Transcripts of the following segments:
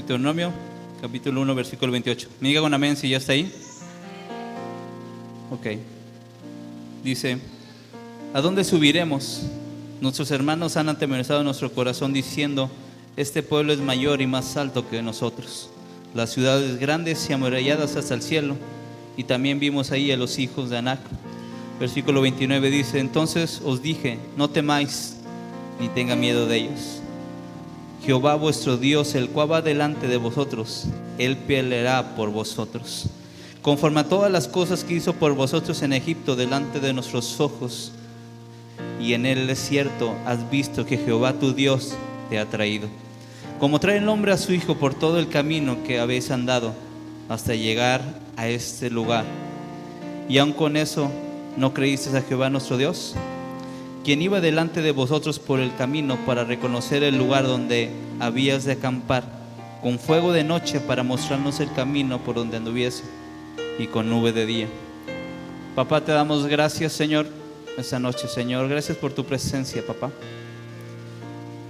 Deuteronomio, capítulo 1, versículo 28. Me diga con amén si ya está ahí. Ok. Dice: ¿a dónde subiremos? Nuestros hermanos han atemorizado nuestro corazón diciendo: este pueblo es mayor y más alto que nosotros. Las ciudades grandes y amuralladas hasta el cielo. Y también vimos ahí a los hijos de Anac. Versículo 29 dice: entonces os dije, no temáis ni tenga miedo de ellos. Jehová vuestro Dios, el cual va delante de vosotros, Él peleará por vosotros, conforme a todas las cosas que hizo por vosotros en Egipto delante de nuestros ojos. Y en el desierto has visto que Jehová tu Dios te ha traído, como trae el hombre a su hijo, por todo el camino que habéis andado hasta llegar a este lugar. Y aun con eso ¿no creísteis a Jehová nuestro Dios, quien iba delante de vosotros por el camino para reconocer el lugar donde habías de acampar, con fuego de noche para mostrarnos el camino por donde anduviese, y con nube de día? Papá, te damos gracias, Señor, esta noche, Señor. Gracias por tu presencia, papá.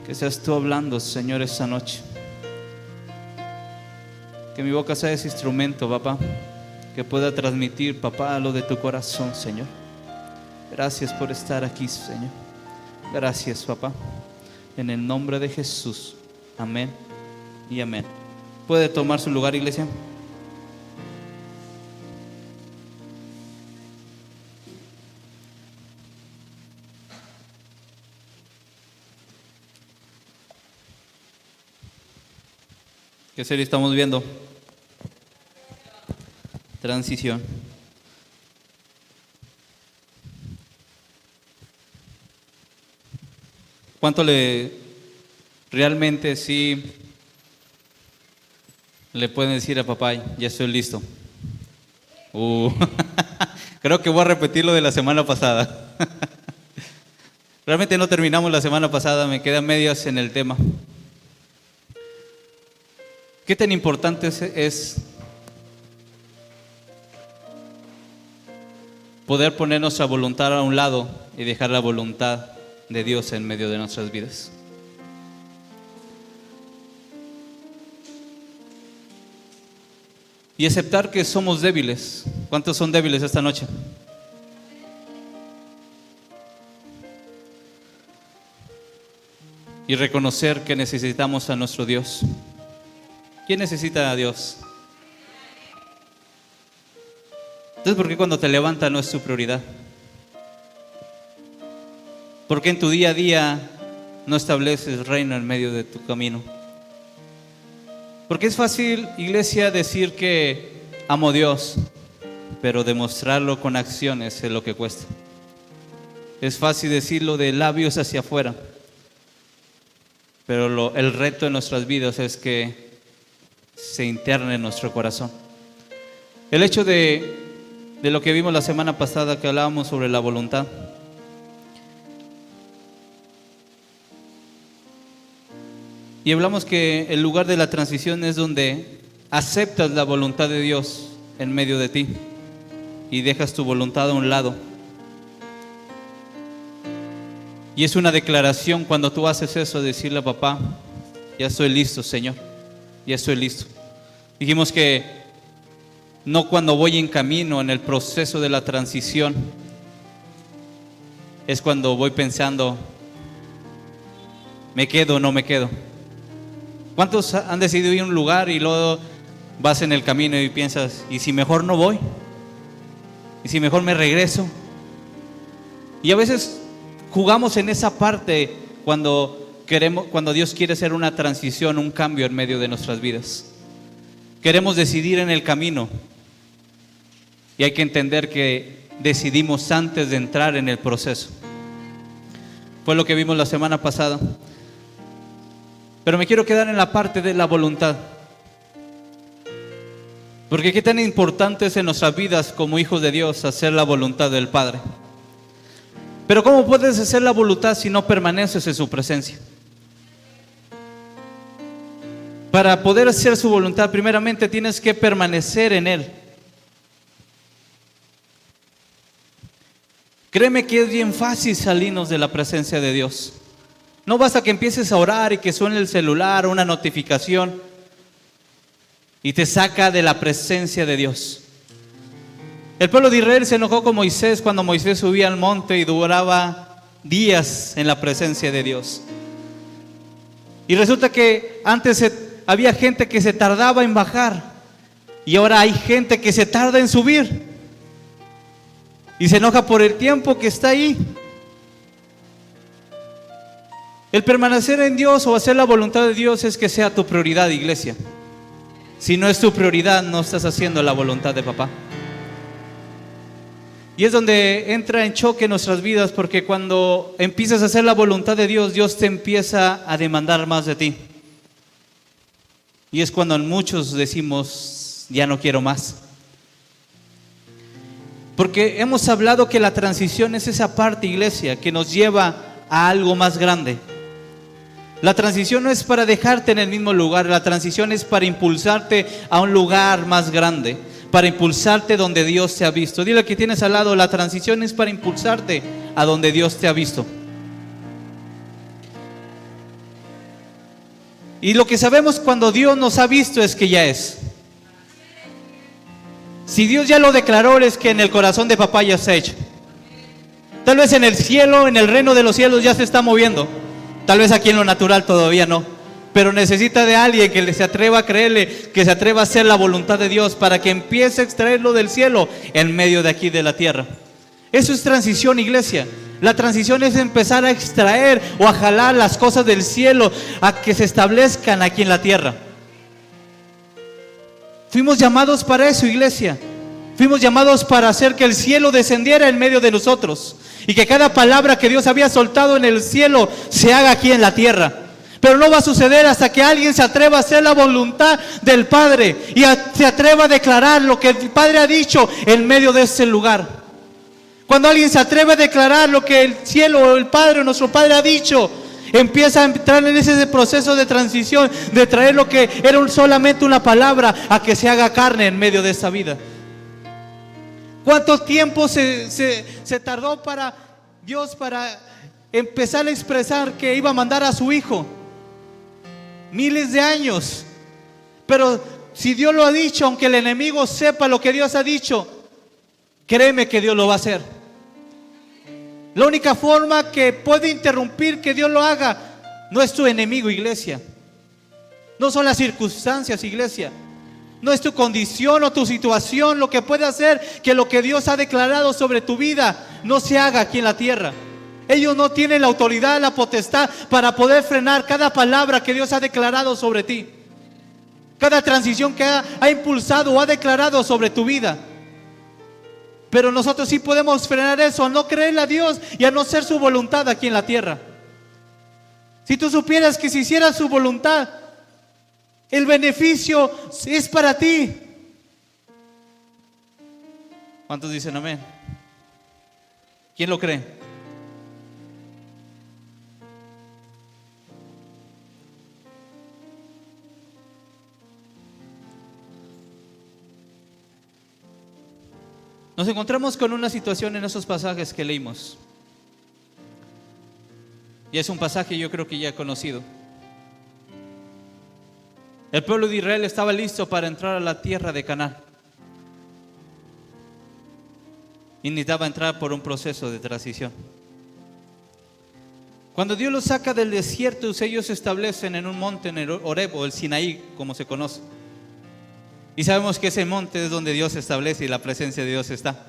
Que seas tú hablando, Señor, esta noche. Que mi boca sea ese instrumento, papá, que pueda transmitir, papá, lo de tu corazón, Señor. Gracias por estar aquí, Señor. Gracias, papá. En el nombre de Jesús. Amén y amén. ¿Puede tomar su lugar, iglesia? ¿Qué serie estamos viendo? Transición. ¿Cuánto realmente sí le pueden decir a papá: ya estoy listo? Creo que voy a repetir lo de la semana pasada. Realmente no terminamos la semana pasada, me quedan medias en el tema. ¿Qué tan importante es poder poner nuestra voluntad a un lado y dejar la voluntad de Dios en medio de nuestras vidas? Y aceptar que somos débiles. ¿Cuántos son débiles esta noche? Y reconocer que necesitamos a nuestro Dios. ¿Quién necesita a Dios? Entonces, ¿por qué cuando te levanta no es tu prioridad? ¿Por qué en tu día a día no estableces reino en medio de tu camino? Porque es fácil, iglesia, decir que amo a Dios, pero demostrarlo con acciones es lo que cuesta. Es fácil decirlo de labios hacia afuera, pero el reto en nuestras vidas es que se interne en nuestro corazón. El hecho de lo que vimos la semana pasada, que hablábamos sobre la voluntad. Y hablamos que el lugar de la transición es donde aceptas la voluntad de Dios en medio de ti y dejas tu voluntad a un lado. Y es una declaración cuando tú haces eso, decirle a papá: ya estoy listo, Señor, ya estoy listo. Dijimos que no cuando voy en camino en el proceso de la transición, es cuando voy pensando: ¿me quedo o no me quedo? ¿Cuántos han decidido ir a un lugar y luego vas en el camino y piensas: ¿y si mejor no voy? ¿Y si mejor me regreso? Y a veces jugamos en esa parte cuando Dios quiere hacer una transición, un cambio en medio de nuestras vidas. Queremos decidir en el camino y hay que entender que decidimos antes de entrar en el proceso. Fue lo que vimos la semana pasada. Pero me quiero quedar en la parte de la voluntad. Porque qué tan importante es en nuestras vidas como hijos de Dios hacer la voluntad del Padre. Pero ¿cómo puedes hacer la voluntad si no permaneces en su presencia? Para poder hacer su voluntad, primeramente tienes que permanecer en Él. Créeme que es bien fácil salirnos de la presencia de Dios. No basta que empieces a orar y que suene el celular, una notificación, y te saca de la presencia de Dios. El pueblo de Israel se enojó con Moisés cuando Moisés subía al monte y duraba días en la presencia de Dios. Y resulta que antes había gente que se tardaba en bajar y ahora hay gente que se tarda en subir y se enoja por el tiempo que está ahí. El permanecer en Dios o hacer la voluntad de Dios es que sea tu prioridad, iglesia. Si no es tu prioridad, no estás haciendo la voluntad de papá. Y es donde entra en choque nuestras vidas, porque cuando empiezas a hacer la voluntad de Dios, Dios te empieza a demandar más de ti. Y es cuando muchos decimos, ya no quiero más. Porque hemos hablado que la transición es esa parte, iglesia, que nos lleva a algo más grande. La transición no es para dejarte en el mismo lugar, la transición es para impulsarte a un lugar más grande, para impulsarte donde Dios te ha visto. Dile al que tienes al lado, la transición es para impulsarte a donde Dios te ha visto. Y lo que sabemos cuando Dios nos ha visto es que ya es. Si Dios ya lo declaró, es que en el corazón de papá ya se ha hecho. Tal vez en el cielo, en el reino de los cielos ya se está moviendo. Tal vez aquí en lo natural todavía no. Pero necesita de alguien que se atreva a creerle, que se atreva a hacer la voluntad de Dios para que empiece a extraerlo del cielo en medio de aquí de la tierra. Eso es transición, iglesia. La transición es empezar a extraer o a jalar las cosas del cielo a que se establezcan aquí en la tierra. Fuimos llamados para eso, iglesia. Fuimos llamados para hacer que el cielo descendiera en medio de nosotros y que cada palabra que Dios había soltado en el cielo se haga aquí en la tierra. Pero no va a suceder hasta que alguien se atreva a hacer la voluntad del Padre y se atreva a declarar lo que el Padre ha dicho en medio de ese lugar. Cuando alguien se atreve a declarar lo que el cielo, el Padre, nuestro Padre ha dicho, empieza a entrar en ese proceso de transición, de traer lo que era solamente una palabra a que se haga carne en medio de esa vida. ¿Cuánto tiempo se tardó para Dios para empezar a expresar que iba a mandar a su Hijo? Miles de años. Pero si Dios lo ha dicho, aunque el enemigo sepa lo que Dios ha dicho, créeme que Dios lo va a hacer. La única forma que puede interrumpir que Dios lo haga no es tu enemigo, iglesia. No son las circunstancias, iglesia. No es tu condición o tu situación lo que puede hacer que lo que Dios ha declarado sobre tu vida no se haga aquí en la tierra. Ellos no tienen la autoridad, la potestad para poder frenar cada palabra que Dios ha declarado sobre ti. Cada transición que ha impulsado o ha declarado sobre tu vida. Pero nosotros sí podemos frenar eso, a no creerle a Dios y a no hacer su voluntad aquí en la tierra. Si tú supieras que si hicieras su voluntad, el beneficio es para ti. ¿Cuántos dicen amén? ¿Quién lo cree? Nos encontramos con una situación en esos pasajes que leímos. Y es un pasaje yo creo que ya he conocido. El pueblo de Israel estaba listo para entrar a la tierra de Canaán. Y necesitaba entrar por un proceso de transición. Cuando Dios los saca del desierto, ellos se establecen en un monte, en el Horeb o el Sinaí, como se conoce. Y sabemos que ese monte es donde Dios se establece y la presencia de Dios está.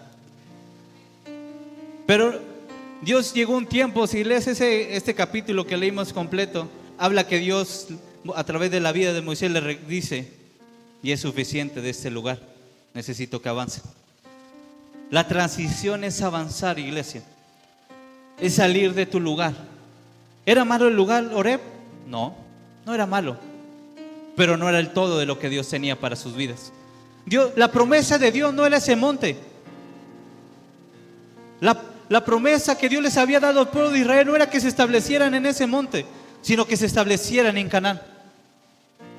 Pero Dios llegó un tiempo, si lees este capítulo que leímos completo, habla que Dios a través de la vida de Moisés le dice, y es suficiente de este lugar, necesito que avance. La transición es avanzar, iglesia. Es salir de tu lugar. ¿Era malo el lugar Horeb? No, no era malo. Pero no era el todo de lo que Dios tenía para sus vidas. La promesa de Dios no era ese monte. La promesa que Dios les había dado al pueblo de Israel no era que se establecieran en ese monte, sino que se establecieran en Canaán.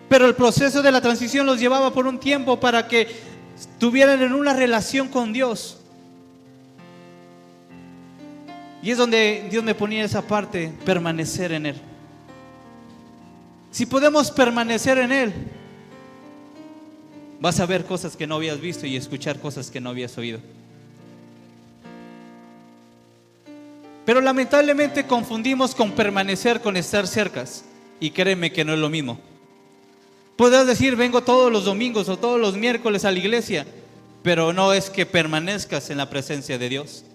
Pero el proceso de la transición los llevaba por un tiempo para que estuvieran en una relación con Dios. Y es donde Dios me ponía esa parte, permanecer en Él. Si podemos permanecer en Él, Vas a ver cosas que no habías visto y escuchar cosas que no habías oído. Pero lamentablemente confundimos con permanecer con estar cercas. Y créeme que no es lo mismo. Podrás decir, vengo todos los domingos o todos los miércoles a la iglesia, pero no es que permanezcas en la presencia de Dios.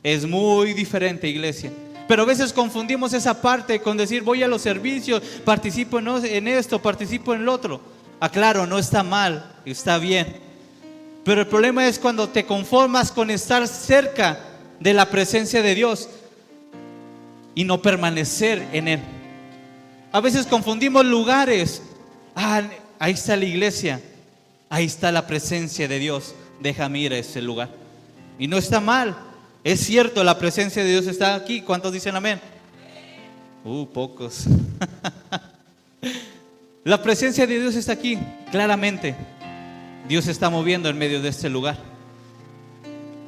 Es muy diferente, iglesia. Pero a veces confundimos esa parte con decir, voy a los servicios, participo en esto, participo en el otro. Aclaro, no está mal, está bien. Pero el problema es cuando te conformas con estar cerca de la presencia de Dios y no permanecer en Él. A veces confundimos lugares. Ahí está la iglesia, ahí está la presencia de Dios, déjame ir a ese lugar. Y no está mal, es cierto, la presencia de Dios está aquí. ¿Cuántos dicen amén? Pocos. La presencia de Dios está aquí, claramente. Dios se está moviendo en medio de este lugar.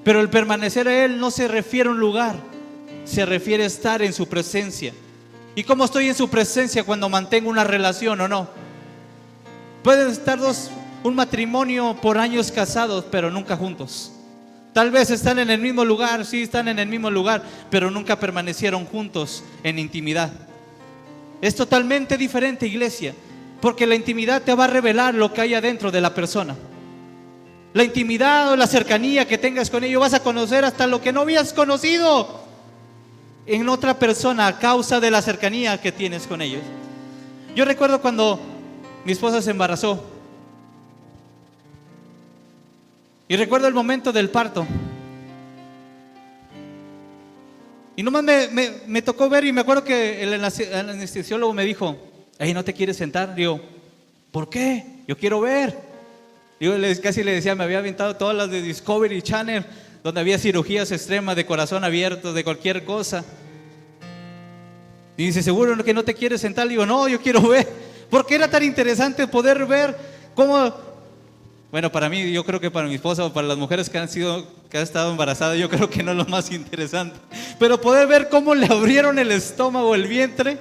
Pero el permanecer a Él no se refiere a un lugar, se refiere a estar en su presencia. ¿Y cómo estoy en su presencia cuando mantengo una relación o no? Pueden estar un matrimonio por años casados, pero nunca juntos. Tal vez están en el mismo lugar, sí están en el mismo lugar, pero nunca permanecieron juntos en intimidad. Es totalmente diferente, iglesia, porque la intimidad te va a revelar lo que hay adentro de la persona. La intimidad o la cercanía que tengas con ellos, vas a conocer hasta lo que no habías conocido en otra persona a causa de la cercanía que tienes con ellos. Yo recuerdo cuando mi esposa se embarazó y recuerdo el momento del parto. Y nomás me tocó ver, y me acuerdo que el anestesiólogo me dijo, hey, ¿no te quieres sentar? Digo, ¿por qué? Yo quiero ver. Yo casi le decía, me había aventado todas las de Discovery Channel, donde había cirugías extremas de corazón abierto, de cualquier cosa. Y dice, ¿seguro que no te quieres sentar? Digo, no, yo quiero ver. Porque era tan interesante poder ver cómo, bueno, para mí, yo creo que para mi esposa o para las mujeres que han estado embarazadas, yo creo que no es lo más interesante. Pero poder ver cómo le abrieron el estómago, el vientre,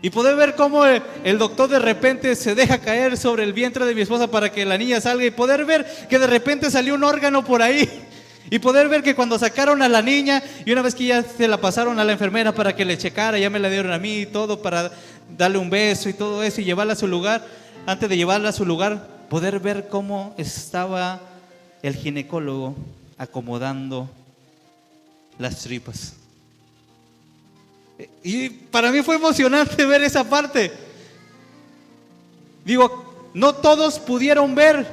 y poder ver cómo el doctor de repente se deja caer sobre el vientre de mi esposa para que la niña salga, y poder ver que de repente salió un órgano por ahí, y poder ver que cuando sacaron a la niña, y una vez que ya se la pasaron a la enfermera para que le checara, ya me la dieron a mí y todo, para darle un beso y todo eso y llevarla a su lugar. Antes de llevarla a su lugar, poder ver cómo estaba el ginecólogo acomodando las tripas. Y para mí fue emocionante ver esa parte. Digo, no todos pudieron ver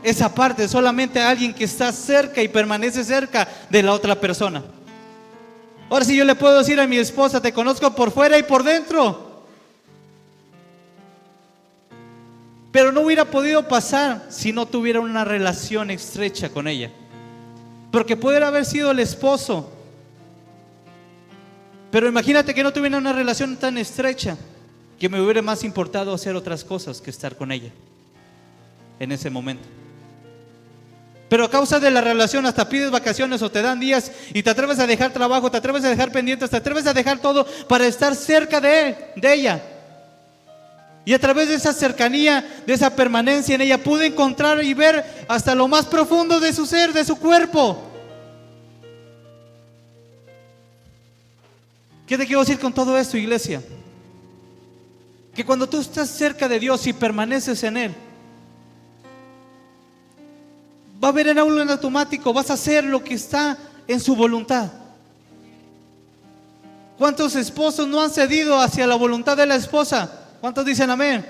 esa parte, solamente alguien que está cerca y permanece cerca de la otra persona. Ahora sí, yo le puedo decir a mi esposa, te conozco por fuera y por dentro. Pero no hubiera podido pasar si no tuviera una relación estrecha con ella. Porque pudiera haber sido el esposo, pero imagínate que no tuviera una relación tan estrecha, que me hubiera más importado hacer otras cosas que estar con ella en ese momento. Pero a causa de la relación hasta pides vacaciones o te dan días y te atreves a dejar trabajo, te atreves a dejar pendientes, te atreves a dejar todo para estar cerca de ella. Y a través de esa cercanía, de esa permanencia en ella, pude encontrar y ver hasta lo más profundo de su ser, de su cuerpo. ¿Qué te quiero decir con todo esto, iglesia? Que cuando tú estás cerca de Dios y permaneces en Él, va a haber en algo en automático, vas a hacer lo que está en su voluntad. ¿Cuántos esposos no han cedido hacia la voluntad de la esposa? ¿Cuántos dicen amén?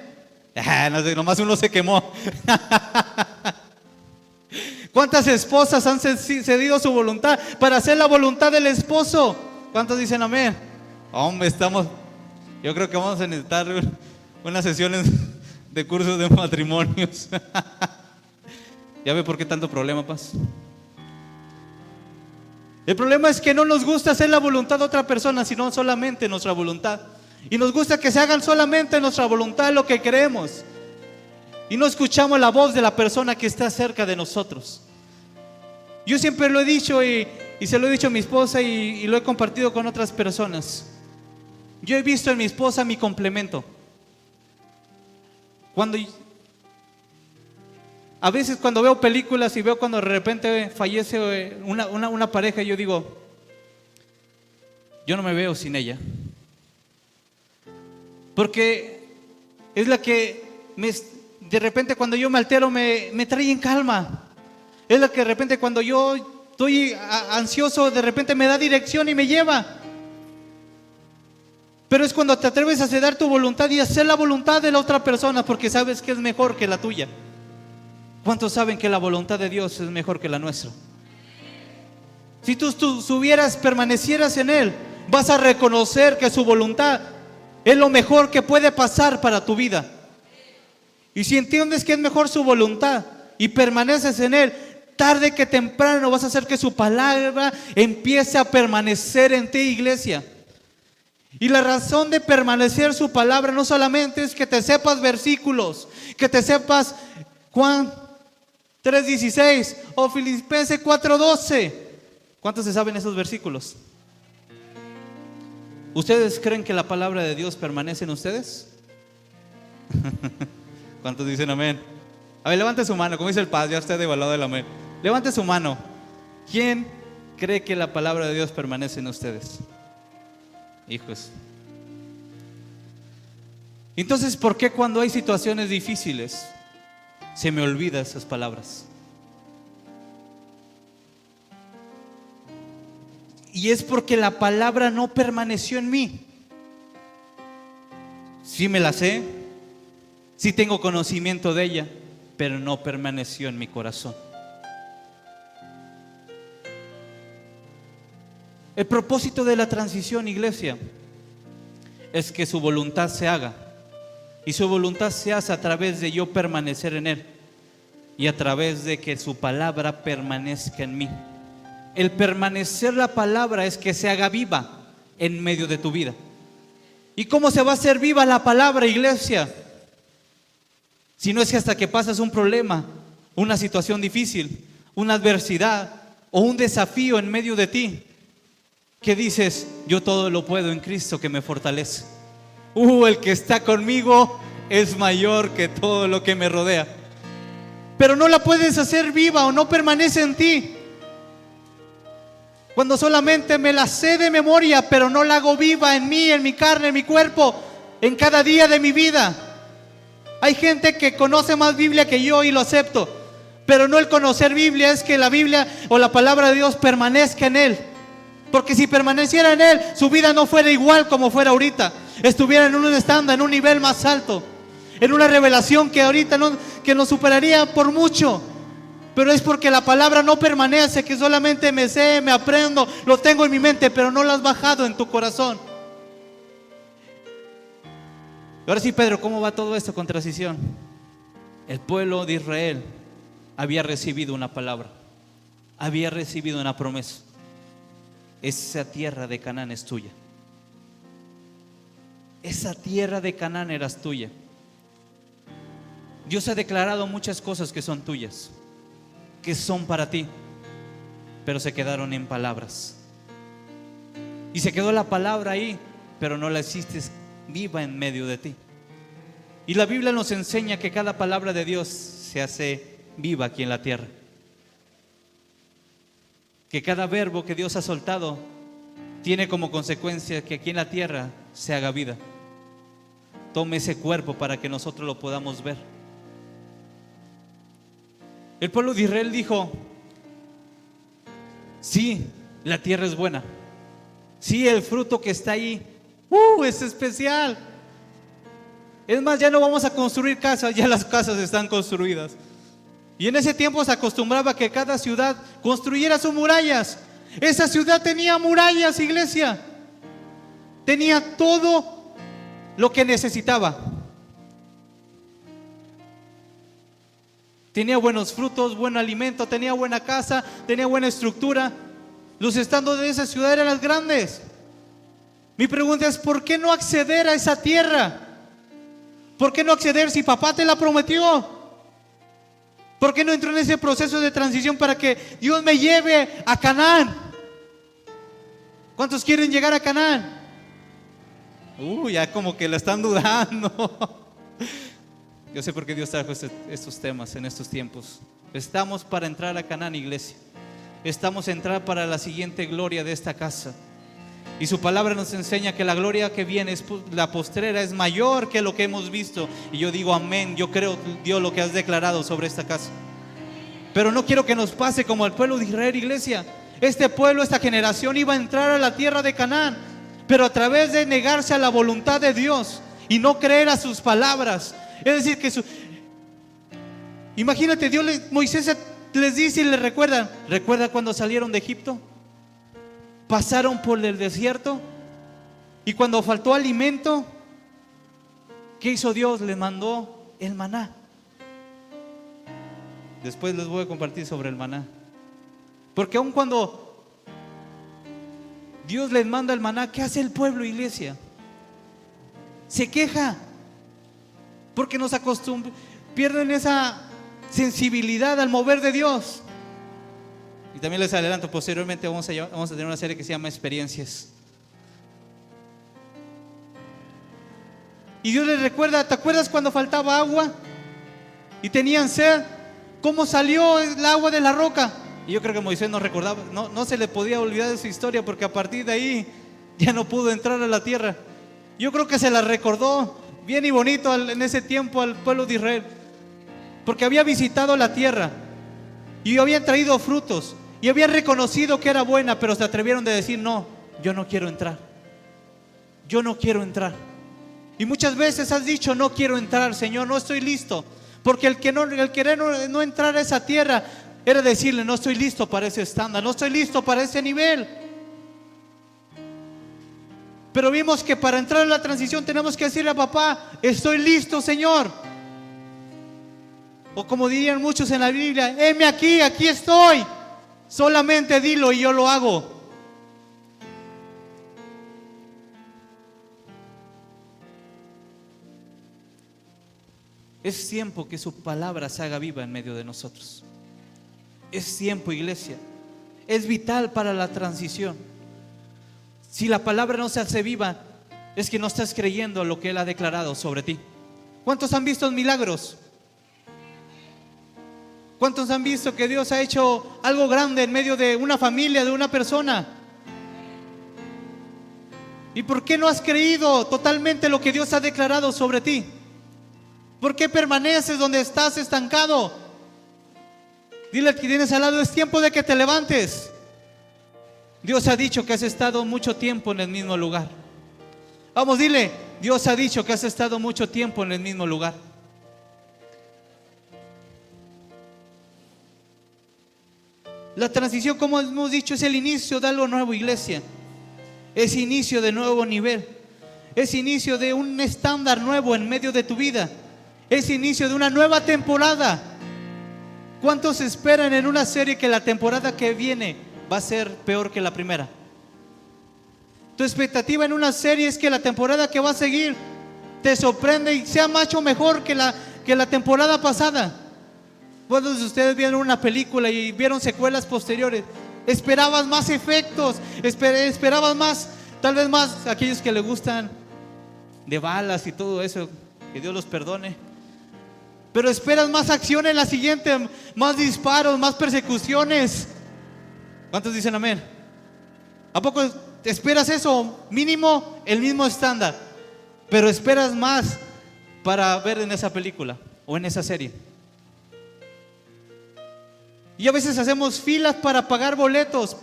No sé, nomás uno se quemó. ¿Cuántas esposas han cedido su voluntad para hacer la voluntad del esposo? ¿Cuántos dicen amén? Hombre, yo creo que vamos a necesitar unas sesiones de cursos de matrimonios. ¿Ya ve por qué tanto problema, paz? El problema es que no nos gusta hacer la voluntad de otra persona, sino solamente nuestra voluntad. Y nos gusta que se hagan solamente nuestra voluntad, lo que queremos. Y no escuchamos la voz de la persona que está cerca de nosotros. Yo siempre lo he dicho y se lo he dicho a mi esposa y lo he compartido con otras personas. Yo he visto en mi esposa mi complemento. Cuando A veces cuando veo películas y veo cuando de repente fallece una pareja, yo digo, yo no me veo sin ella. Porque es la que de repente cuando yo me altero me trae en calma. Es la que de repente cuando yo estoy ansioso, de repente me da dirección y me lleva. Pero es cuando te atreves a ceder tu voluntad y hacer la voluntad de la otra persona, porque sabes que es mejor que la tuya. ¿Cuántos saben que la voluntad de Dios es mejor que la nuestra? Si tú permanecieras en Él, vas a reconocer que su voluntad es lo mejor que puede pasar para tu vida. Y si entiendes que es mejor su voluntad y permaneces en Él, tarde que temprano vas a hacer que su palabra empiece a permanecer en ti, iglesia. Y la razón de permanecer su palabra no solamente es que te sepas versículos, que te sepas Juan 3:16 o Filipenses 4:12. ¿Cuántos se saben esos versículos? ¿Ustedes creen que la palabra de Dios permanece en ustedes? ¿Cuántos dicen amén? A ver, levante su mano, como dice el Paz, ya está devaluado el amén. Levante su mano. ¿Quién cree que la palabra de Dios permanece en ustedes? Hijos. Entonces, ¿por qué cuando hay situaciones difíciles se me olvida esas palabras? Y es porque la palabra no permaneció en mí. Sí me la sé, sí tengo conocimiento de ella, pero no permaneció en mi corazón. El propósito de la transición, iglesia, es que su voluntad se haga. Y su voluntad se hace a través de yo permanecer en Él y a través de que su palabra permanezca en mí. El permanecer la palabra es que se haga viva en medio de tu vida. ¿Y cómo se va a hacer viva la palabra, iglesia? Si no es que hasta que pasas un problema, una situación difícil, una adversidad o un desafío en medio de ti, que dices, yo todo lo puedo en Cristo que me fortalece. El que está conmigo es mayor que todo lo que me rodea. Pero no la puedes hacer viva o no permanece en ti cuando solamente me la sé de memoria, pero no la hago viva en mí, en mi carne, en mi cuerpo, en cada día de mi vida. Hay gente que conoce más Biblia que yo y lo acepto, pero no el conocer Biblia es que la Biblia o la palabra de Dios permanezca en él. Porque si permaneciera en Él, su vida no fuera igual como fuera ahorita. Estuviera en un estándar, en un nivel más alto, en una revelación que ahorita que nos superaría por mucho. Pero es porque la palabra no permanece, que solamente me sé, me aprendo, lo tengo en mi mente, pero no lo has bajado en tu corazón. Ahora sí, Pedro, ¿cómo va todo esto con transición? El pueblo de Israel había recibido una palabra, había recibido una promesa. Esa tierra de Canaán es tuya. Esa tierra de Canaán eras tuya. Dios ha declarado muchas cosas que son tuyas, que son para ti, pero se quedaron en palabras. Y se quedó la palabra ahí, pero no la hiciste viva en medio de ti. Y la Biblia nos enseña que cada palabra de Dios se hace viva aquí en la tierra. Que cada verbo que Dios ha soltado tiene como consecuencia que aquí en la tierra se haga vida. Tome ese cuerpo para que nosotros lo podamos ver. El pueblo de Israel dijo, sí, la tierra es buena. Sí, el fruto que está ahí, es especial. Es más, ya no vamos a construir casas, ya las casas están construidas. Y en ese tiempo se acostumbraba que cada ciudad construyera sus murallas. Esa ciudad tenía murallas, iglesia. Tenía todo lo que necesitaba. Tenía buenos frutos, buen alimento, tenía buena casa, tenía buena estructura. Los estándares de esa ciudad eran las grandes. Mi pregunta es, ¿por qué no acceder a esa tierra? ¿Por qué no acceder si papá te la prometió? ¿Por qué no entró en ese proceso de transición para que Dios me lleve a Canaán? ¿Cuántos quieren llegar a Canaán? Ya como que la están dudando. Yo sé por qué Dios trajo estos temas en estos tiempos. Estamos para entrar a Canaán, iglesia. Estamos a entrar para la siguiente gloria de esta casa. Y su palabra nos enseña que la gloria que viene, la postrera, es mayor que lo que hemos visto. Y yo digo amén. Yo creo, Dios, lo que has declarado sobre esta casa. Pero no quiero que nos pase como al pueblo de Israel, iglesia. Este pueblo, esta generación iba a entrar a la tierra de Canaán, pero a través de negarse a la voluntad de Dios y no creer a sus palabras. Es decir, que imagínate, Moisés les dice y les recuerda cuando salieron de Egipto, pasaron por el desierto y cuando faltó alimento, ¿qué hizo Dios? Les mandó el maná. Después les voy a compartir sobre el maná, porque aun cuando Dios les manda el maná, ¿qué hace el pueblo, iglesia? Se queja, porque pierden esa sensibilidad al mover de Dios. Y también les adelanto, posteriormente vamos a tener una serie que se llama Experiencias. Y Dios les recuerda, ¿te acuerdas cuando faltaba agua y tenían sed? ¿Cómo salió el agua de la roca? Y yo creo que Moisés no recordaba, no se le podía olvidar de su historia, porque a partir de ahí ya no pudo entrar a la tierra. Yo creo que se la recordó bien y bonito en ese tiempo al pueblo de Israel, porque había visitado la tierra y habían traído frutos y habían reconocido que era buena, pero se atrevieron de decir: no, yo no quiero entrar, yo no quiero entrar. Y muchas veces has dicho: no quiero entrar, Señor, no estoy listo, porque el querer no entrar a esa tierra era decirle: no estoy listo para ese estándar, no estoy listo para ese nivel. Pero vimos que para entrar en la transición tenemos que decirle a papá: estoy listo, Señor. O como dirían muchos en la Biblia: heme aquí, aquí estoy. Solamente dilo y yo lo hago. Es tiempo que su palabra se haga viva en medio de nosotros. Es tiempo, iglesia. Es vital para la transición. Si la palabra no se hace viva, es que no estás creyendo lo que Él ha declarado sobre ti. ¿Cuántos han visto milagros? ¿Cuántos han visto que Dios ha hecho algo grande en medio de una familia, de una persona? ¿Y por qué no has creído totalmente lo que Dios ha declarado sobre ti? ¿Por qué permaneces donde estás estancado? Dile al que tienes al lado: es tiempo de que te levantes. Dios ha dicho que has estado mucho tiempo en el mismo lugar. Vamos, dile: Dios ha dicho que has estado mucho tiempo en el mismo lugar. La transición, como hemos dicho, es el inicio de algo nuevo, iglesia. Es inicio de nuevo nivel. Es inicio de un estándar nuevo en medio de tu vida. Es inicio de una nueva temporada. ¿Cuántos esperan en una serie que la temporada que viene va a ser peor que la primera? Tu expectativa en una serie es que la temporada que va a seguir te sorprende y sea mucho mejor que la temporada pasada. ¿Cuántos de ustedes vieron una película y vieron secuelas posteriores? Esperabas más efectos, esperabas más, tal vez más aquellos que les gustan de balas y todo eso, que Dios los perdone. Pero esperas más acción en la siguiente, más disparos, más persecuciones. ¿Cuántos dicen amén? ¿A poco esperas eso? Mínimo el mismo estándar, pero esperas más para ver en esa película o en esa serie. Y a veces hacemos filas para pagar boletos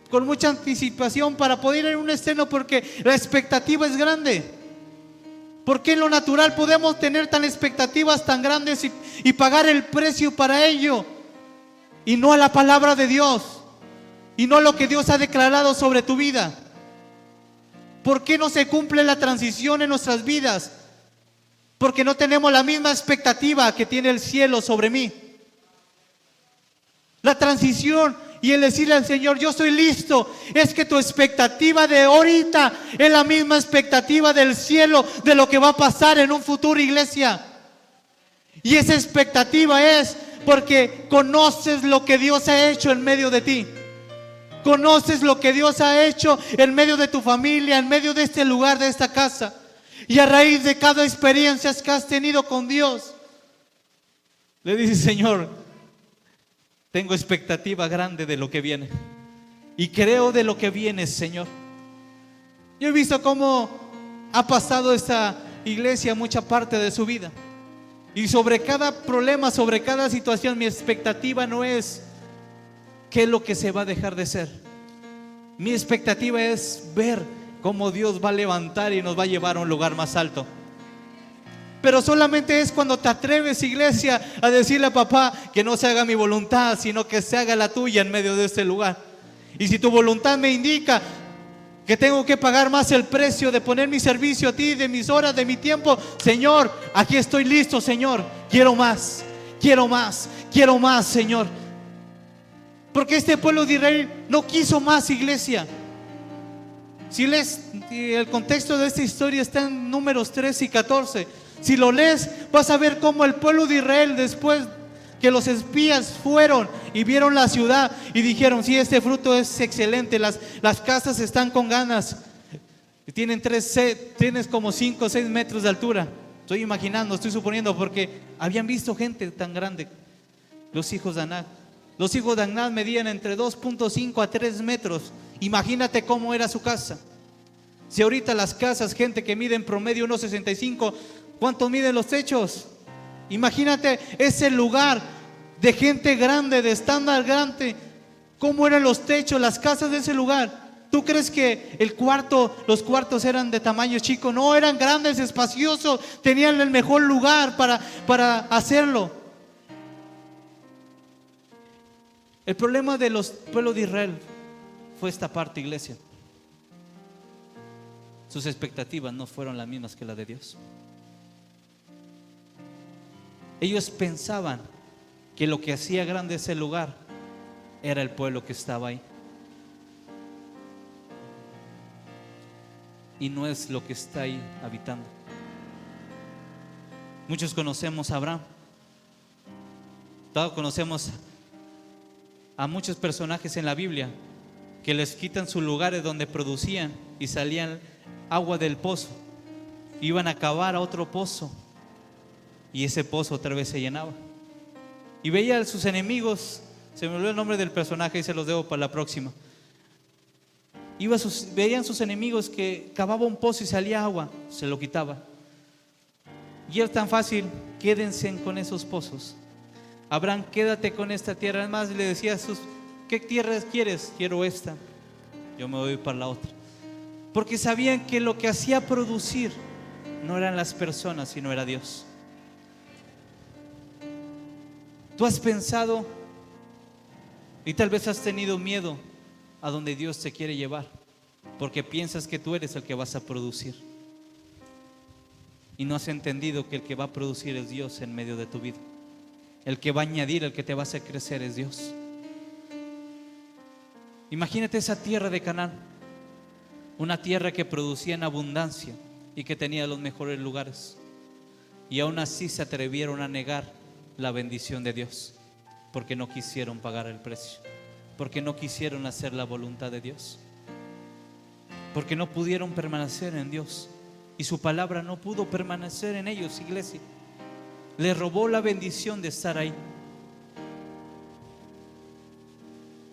con mucha anticipación para poder ir a un estreno, porque la expectativa es grande. ¿Por qué en lo natural podemos tener tan expectativas tan grandes y pagar el precio para ello? Y no a la palabra de Dios, y no a lo que Dios ha declarado sobre tu vida. ¿Por qué no se cumple la transición en nuestras vidas? Porque no tenemos la misma expectativa que tiene el cielo sobre mí. La transición y el decirle al Señor: yo estoy listo, es que tu expectativa de ahorita es la misma expectativa del cielo, de lo que va a pasar en un futuro, iglesia. Y esa expectativa es porque conoces lo que Dios ha hecho en medio de ti. Conoces lo que Dios ha hecho en medio de tu familia, en medio de este lugar, de esta casa. Y a raíz de cada experiencia que has tenido con Dios, Le dice: Señor, tengo expectativa grande de lo que viene y creo de lo que viene, Señor. Yo he visto cómo ha pasado esta iglesia mucha parte de su vida, y sobre cada problema, sobre cada situación, mi expectativa no es qué es lo que se va a dejar de ser. Mi expectativa es ver cómo Dios va a levantar y nos va a llevar a un lugar más alto. Pero solamente es cuando te atreves, iglesia, a decirle a papá que no se haga mi voluntad, sino que se haga la tuya en medio de este lugar. Y si tu voluntad me indica que tengo que pagar más el precio de poner mi servicio a ti, de mis horas, de mi tiempo, Señor, aquí estoy listo, Señor. Quiero más, quiero más, quiero más, Señor. Porque este pueblo de Israel no quiso más, iglesia. Si lees el contexto de esta historia, está en Números 13 y 14. Si lo lees, vas a ver cómo el pueblo de Israel, después que los espías fueron y vieron la ciudad y dijeron: sí, este fruto es excelente, las casas están con ganas, tienes como 5 o 6 metros de altura. Estoy imaginando, estoy suponiendo, porque habían visto gente tan grande. Los hijos de Anac medían entre 2.5 a 3 metros. Imagínate cómo era su casa. Si ahorita las casas, gente que mide en promedio 1.65, ¿cuánto miden los techos? Imagínate ese lugar de gente grande, de estándar grande. ¿Cómo eran los techos, las casas de ese lugar? ¿Tú crees que los cuartos eran de tamaño chico? No, eran grandes, espaciosos, tenían el mejor lugar para hacerlo. El problema de los pueblos de Israel fue esta parte, iglesia. Sus expectativas no fueron las mismas que las de Dios. Ellos pensaban que lo que hacía grande ese lugar era el pueblo que estaba ahí, y no es lo que está ahí habitando. Muchos conocemos a Abraham, todos conocemos a muchos personajes en la Biblia que les quitan sus lugares donde producían y salían agua del pozo, iban a cavar a otro pozo y ese pozo otra vez se llenaba. Y veía a sus enemigos, se me olvidó el nombre del personaje y se los debo para la próxima. Veían sus enemigos que cavaba un pozo y salía agua, se lo quitaba. Y era tan fácil: quédense con esos pozos. Abraham, quédate con esta tierra. Además le decía a ¿qué tierra quieres? Quiero esta. Yo me voy para la otra. Porque sabían que lo que hacía producir no eran las personas, sino era Dios. Tú has pensado y tal vez has tenido miedo a donde Dios te quiere llevar, porque piensas que tú eres el que vas a producir, y no has entendido que el que va a producir es Dios en medio de tu vida. El que va a añadir, el que te va a hacer crecer es Dios. Imagínate esa tierra de Canaán, una tierra que producía en abundancia y que tenía los mejores lugares, y aún así se atrevieron a negar la bendición de Dios, porque no quisieron pagar el precio, porque no quisieron hacer la voluntad de Dios, porque no pudieron permanecer en Dios, y su palabra no pudo permanecer en ellos, iglesia. Le robó la bendición de estar ahí.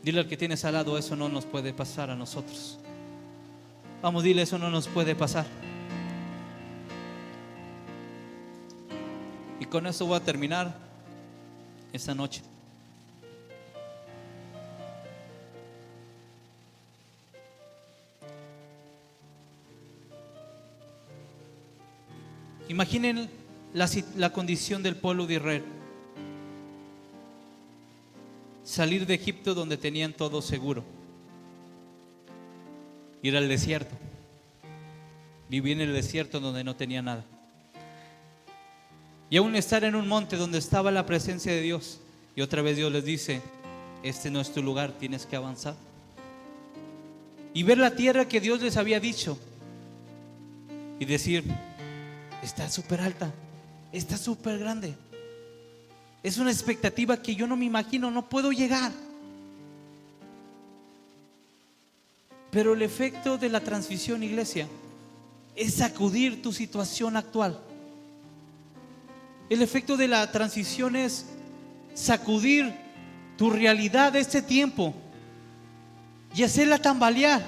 Dile al que tienes al lado: eso no nos puede pasar a nosotros. Vamos, dile: eso no nos puede pasar. Y con eso voy a terminar esta noche. Imaginen la condición del pueblo de Israel. Salir de Egipto, donde tenían todo seguro, ir al desierto, vivir en el desierto donde no tenía nada, y aún estar en un monte donde estaba la presencia de Dios, y otra vez Dios les dice: este no es tu lugar, tienes que avanzar. Y ver la tierra que Dios les había dicho y decir: está súper alta, está súper grande, es una expectativa que yo no me imagino, no puedo llegar. Pero el efecto de la transición, iglesia, es sacudir tu situación actual. El efecto de la transición es sacudir tu realidad de este tiempo y hacerla tambalear,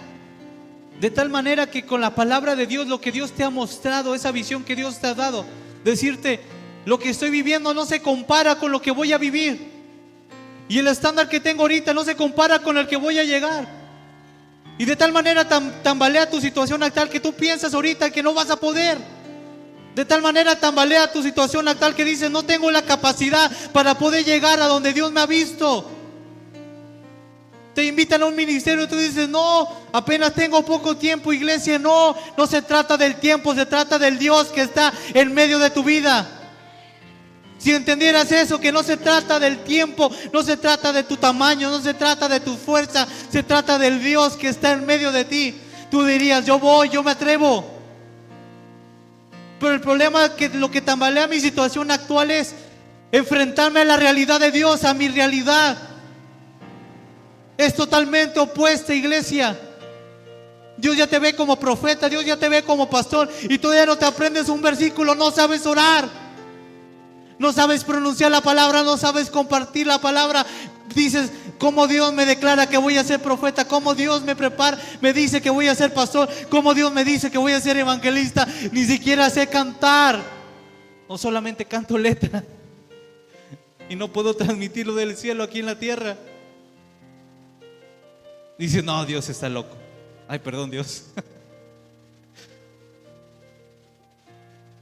de tal manera que con la palabra de Dios, lo que Dios te ha mostrado, esa visión que Dios te ha dado, decirte: lo que estoy viviendo no se compara con lo que voy a vivir, y el estándar que tengo ahorita no se compara con el que voy a llegar. Y de tal manera tambalea tu situación actual que tú piensas ahorita que no vas a poder. De tal manera tambalea tu situación actual que dices: no tengo la capacidad para poder llegar a donde Dios me ha visto. Te invitan a un ministerio y tú dices: no, apenas tengo poco tiempo, iglesia. No se trata del tiempo, se trata del Dios que está en medio de tu vida. Si entendieras eso, que no se trata del tiempo, no se trata de tu tamaño, no se trata de tu fuerza, se trata del Dios que está en medio de ti, tú dirías: yo voy, yo me atrevo. Pero el problema es que lo que tambalea mi situación actual es enfrentarme a la realidad de Dios, a mi realidad. Es totalmente opuesta, iglesia. Dios ya te ve como profeta, Dios ya te ve como pastor, y todavía no te aprendes un versículo, no sabes orar, no sabes pronunciar la palabra, no sabes compartir la palabra. Dices: ¿cómo Dios me declara que voy a ser profeta? ¿Cómo Dios me prepara, me dice que voy a ser pastor? ¿Cómo Dios me dice que voy a ser evangelista? Ni siquiera sé cantar, o solamente canto letra y no puedo transmitirlo del cielo aquí en la tierra. Dice: no, Dios está loco. Ay, perdón, Dios.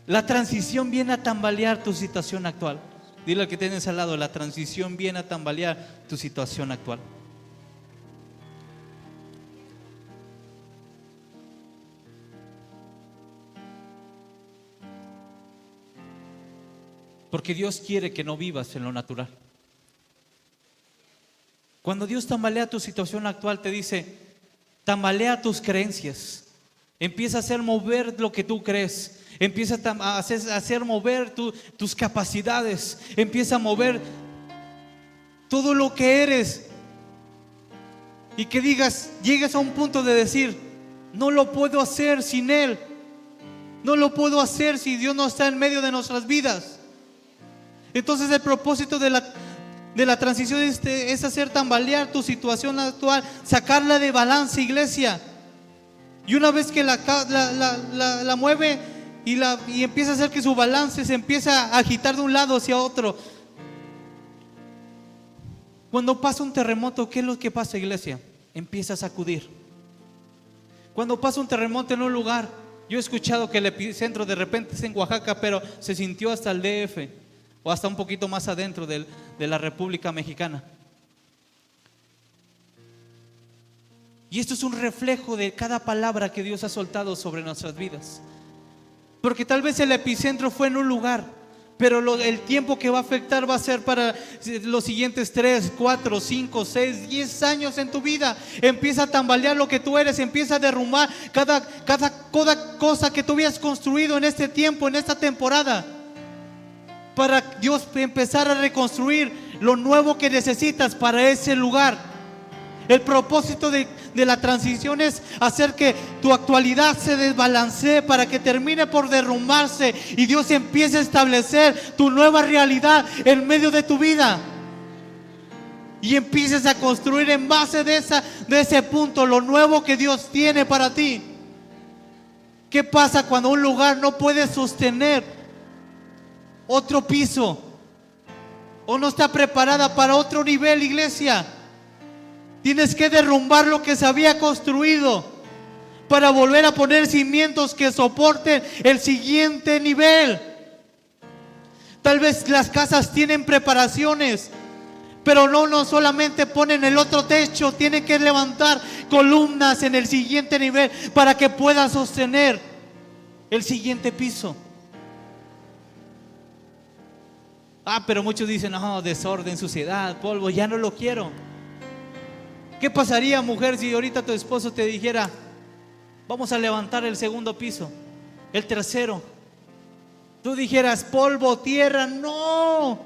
La transición viene a tambalear tu situación actual. Dile al que tienes al lado: la transición viene a tambalear tu situación actual. Porque Dios quiere que no vivas en lo natural. Cuando Dios tambalea tu situación actual, te dice: tambalea tus creencias. Empieza a hacer mover lo que tú crees. Empieza a hacer mover tus capacidades. Empieza a mover todo lo que eres. Y que llegues a un punto de decir: no lo puedo hacer sin Él. No lo puedo hacer si Dios no está en medio de nuestras vidas. Entonces el propósito de la transición es hacer tambalear tu situación actual, sacarla de balance, iglesia. Y una vez que la mueve y empieza a hacer que su balance se empieza a agitar de un lado hacia otro. Cuando pasa un terremoto, ¿qué es lo que pasa, iglesia? Empieza a sacudir. Cuando pasa un terremoto en un lugar, yo he escuchado que el epicentro de repente es en Oaxaca, pero se sintió hasta el DF o hasta un poquito más adentro de la República Mexicana. Y esto es un reflejo de cada palabra que Dios ha soltado sobre nuestras vidas. Porque tal vez el epicentro fue en un lugar, pero el tiempo que va a afectar va a ser para los siguientes 3, 4, 5, 6, 10 años en tu vida. Empieza a tambalear lo que tú eres, empieza a derrumbar cada cosa que tú habías construido en este tiempo, en esta temporada, para Dios empezar a reconstruir lo nuevo que necesitas para ese lugar. El propósito de la transición es hacer que tu actualidad se desbalancee para que termine por derrumbarse y Dios empiece a establecer tu nueva realidad en medio de tu vida. Y empieces a construir en base de ese punto lo nuevo que Dios tiene para ti. ¿Qué pasa cuando un lugar no puede sostener otro piso o no está preparada para otro nivel, iglesia? Tienes que derrumbar lo que se había construido para volver a poner cimientos que soporten el siguiente nivel. Tal vez las casas tienen preparaciones, pero no solamente ponen el otro techo, tienen que levantar columnas en el siguiente nivel para que puedan sostener el siguiente piso. Pero muchos dicen: no, desorden, suciedad, polvo, ya no lo quiero. ¿Qué pasaría, mujer, si ahorita tu esposo te dijera: vamos a levantar el segundo piso, el tercero? Tú dijeras: polvo, tierra, no.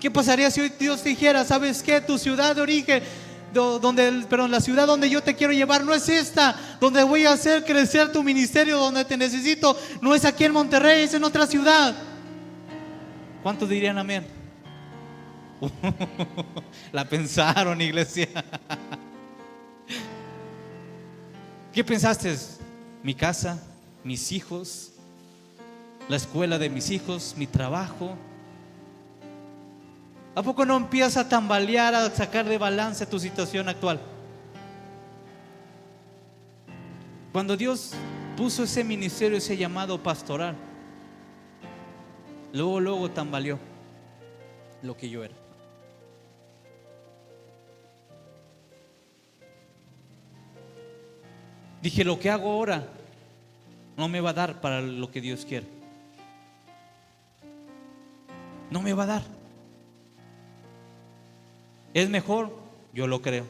¿Qué pasaría si hoy Dios dijera: sabes qué? Tu ciudad de origen, la ciudad donde yo te quiero llevar no es esta, donde voy a hacer crecer tu ministerio, donde te necesito, no es aquí en Monterrey, es en otra ciudad? ¿Cuántos dirían amén? La pensaron, iglesia. ¿Qué pensaste? Mi casa, mis hijos, la escuela de mis hijos, mi trabajo. ¿A poco no empiezas a tambalear, a sacar de balance tu situación actual? Cuando Dios puso ese ministerio, ese llamado pastoral, luego tambaleó lo que yo era. Dije, lo que hago ahora no me va a dar para lo que Dios quiere. No me va a dar. ¿Es mejor? Yo lo creo.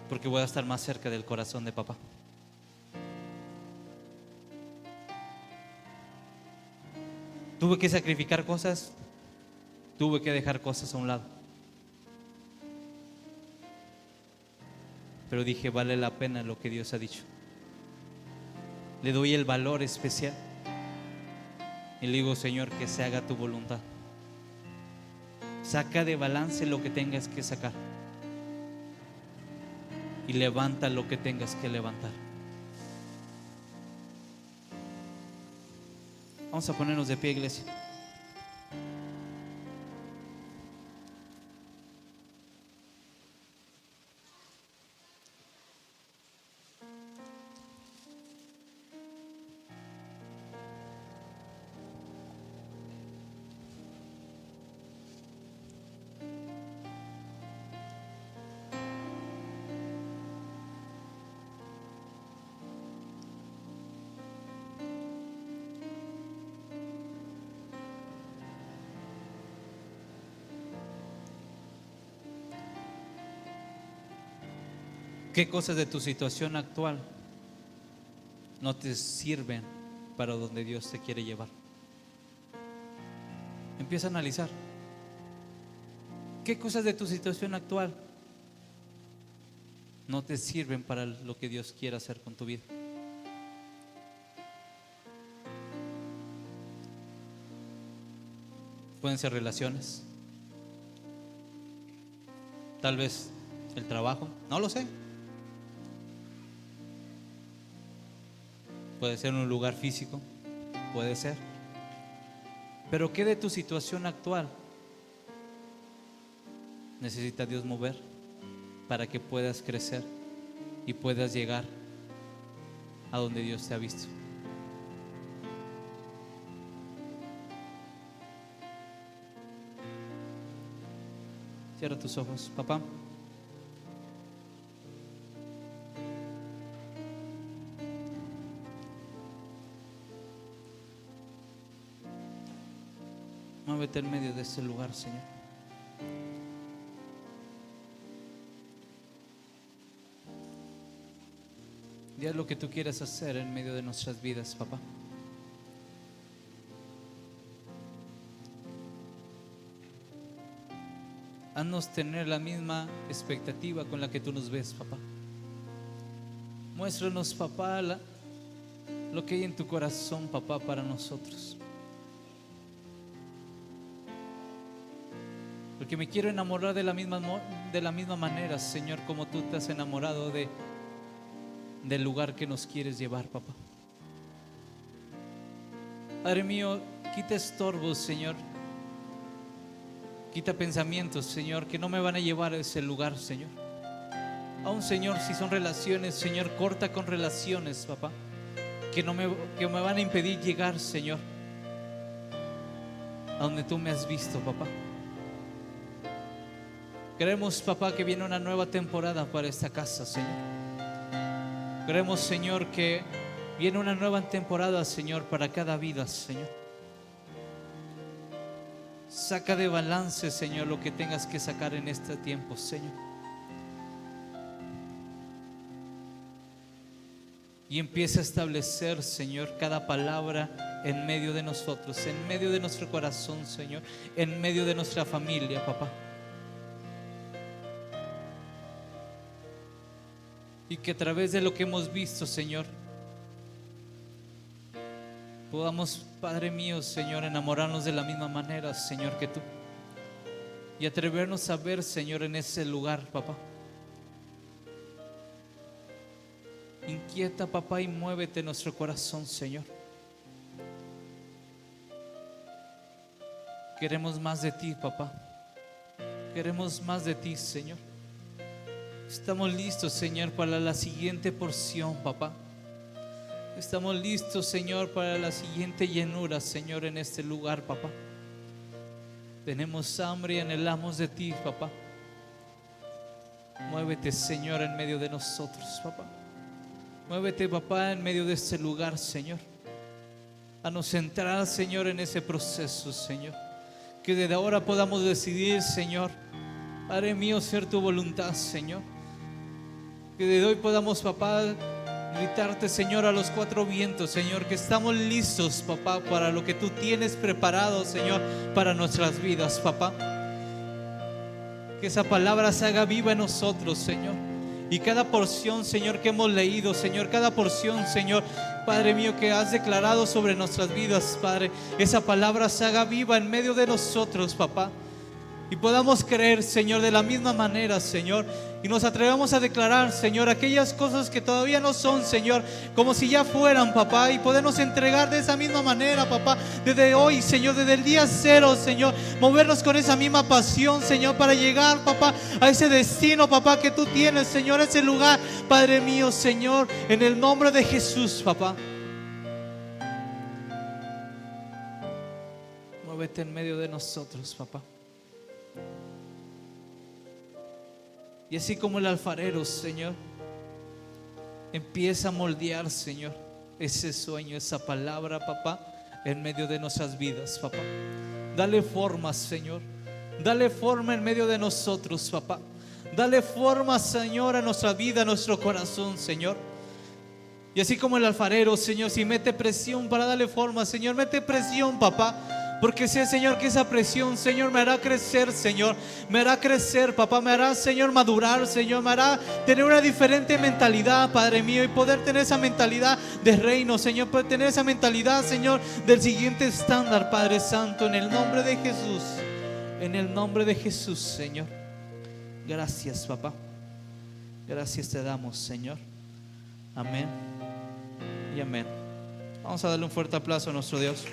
Porque voy a estar más cerca del corazón de papá. Tuve que sacrificar cosas, tuve que dejar cosas a un lado. Pero dije, vale la pena lo que Dios ha dicho. Le doy el valor especial. Y le digo, Señor, que se haga tu voluntad. Saca de balance lo que tengas que sacar. Y levanta lo que tengas que levantar. Vamos a ponernos de pie, iglesia. ¿Qué cosas de tu situación actual no te sirven para donde Dios te quiere llevar? Empieza a analizar. ¿Qué cosas de tu situación actual no te sirven para lo que Dios quiere hacer con tu vida? Pueden ser relaciones, tal vez el trabajo, no lo sé. Puede ser un lugar físico, puede ser. Pero ¿qué de tu situación actual necesita Dios mover para que puedas crecer y puedas llegar a donde Dios te ha visto? Cierra tus ojos, papá. Muévete en medio de este lugar, Señor. Y haz lo que tú quieras hacer en medio de nuestras vidas, papá. Haznos tener la misma expectativa con la que tú nos ves, papá. Muéstranos, papá, lo que hay en tu corazón, papá, para nosotros. Porque me quiero enamorar de la misma manera, Señor, como tú te has enamorado del lugar que nos quieres llevar, papá. Padre mío, quita estorbos, Señor. Quita pensamientos, Señor, que no me van a llevar a ese lugar, Señor. Aún, Señor, si son relaciones, Señor, corta con relaciones, papá, que me van a impedir llegar, Señor, a donde tú me has visto, papá. Creemos, papá, que viene una nueva temporada para esta casa, Señor. Creemos, Señor, que viene una nueva temporada, Señor, para cada vida, Señor. Saca de balance, Señor, lo que tengas que sacar en este tiempo, Señor. Y empieza a establecer, Señor, cada palabra en medio de nosotros, en medio de nuestro corazón, Señor, en medio de nuestra familia, papá. Y que a través de lo que hemos visto, Señor, podamos, Padre mío, Señor, enamorarnos de la misma manera, Señor, que tú, y atrevernos a ver, Señor, en ese lugar, papá. Inquieta, papá, y muévete en nuestro corazón, Señor. Queremos más de ti, papá. Queremos más de ti, Señor. Estamos listos, Señor, para la siguiente porción, papá. Estamos listos, Señor, para la siguiente llenura, Señor, en este lugar, papá. Tenemos hambre y anhelamos de ti, papá. Muévete, Señor, en medio de nosotros, papá. Muévete, papá, en medio de este lugar, Señor. A nos centrar, Señor, en ese proceso, Señor. Que desde ahora podamos decidir, Señor, Padre mío, ser tu voluntad, Señor. Que desde hoy podamos, papá, gritarte, Señor, a los cuatro vientos, Señor, que estamos listos, papá, para lo que tú tienes preparado, Señor, para nuestras vidas, papá. Que esa palabra se haga viva en nosotros, Señor. Y cada porción, Señor, que hemos leído, Señor, cada porción, Señor, Padre mío, que has declarado sobre nuestras vidas, Padre, esa palabra se haga viva en medio de nosotros, papá. Y podamos creer, Señor, de la misma manera, Señor. Y nos atrevamos a declarar, Señor, aquellas cosas que todavía no son, Señor, como si ya fueran, papá. Y podernos entregar de esa misma manera, papá. Desde hoy, Señor, desde el día cero, Señor. Movernos con esa misma pasión, Señor, para llegar, papá, a ese destino, papá, que tú tienes, Señor. Ese lugar, Padre mío, Señor. En el nombre de Jesús, papá. Muévete en medio de nosotros, papá. Y así como el alfarero, Señor, empieza a moldear, Señor, ese sueño, esa palabra, papá, en medio de nuestras vidas, papá. Dale forma, Señor. Dale forma en medio de nosotros, papá. Dale forma, Señor, a nuestra vida, a nuestro corazón, Señor. Y así como el alfarero, Señor, si mete presión para darle forma, Señor, mete presión, papá. Porque sé, Señor, que esa presión, Señor, me hará crecer, Señor. Me hará crecer, papá. Me hará, Señor, madurar, Señor. Me hará tener una diferente mentalidad, Padre mío. Y poder tener esa mentalidad de reino, Señor. Poder tener esa mentalidad, Señor, del siguiente estándar, Padre Santo. En el nombre de Jesús. En el nombre de Jesús, Señor. Gracias, papá. Gracias te damos, Señor. Amén y amén. Vamos a darle un fuerte aplauso a nuestro Dios.